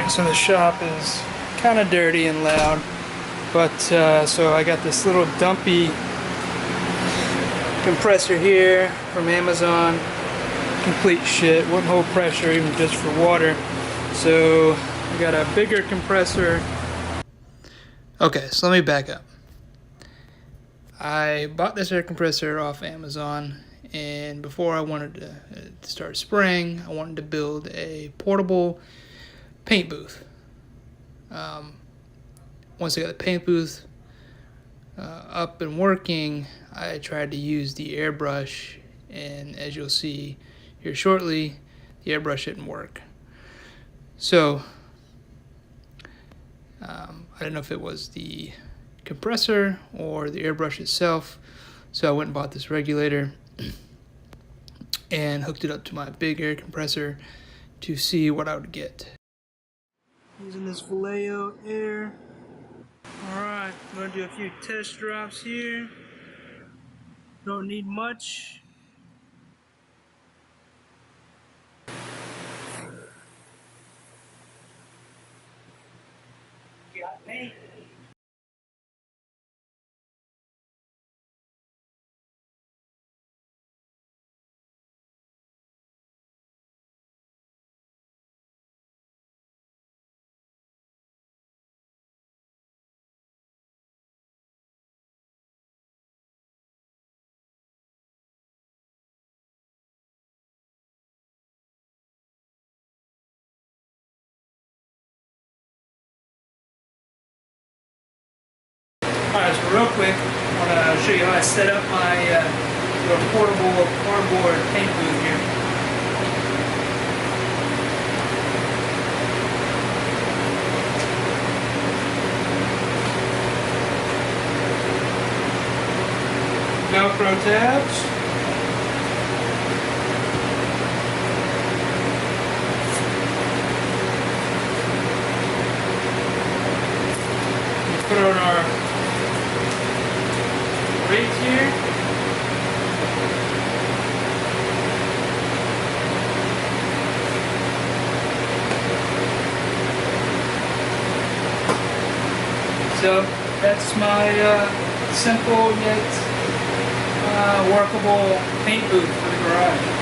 Alright, so the shop is kind of dirty and loud, but so I got this little dumpy compressor here from Amazon. Complete shit, wouldn't hold pressure even just for water. So I got a bigger compressor. Okay, so let me back up. I bought this air compressor off Amazon, and before I wanted to start spraying, I wanted to build a portable paint booth. Once I got the paint booth up and working, I tried to use the airbrush, and as you'll see here shortly, the airbrush didn't work. So I didn't know if it was the compressor or the airbrush itself, so I went and bought this regulator and hooked it up to my big air compressor to see what I would get. Using this Vallejo air. Alright, I'm going to do a few test drops here. Don't need much. Got paint. Alright, so real quick, I want to show you how I set up my little portable cardboard paint booth here. Velcro tabs. We put on our rates here. So that's my simple yet workable paint booth for the garage.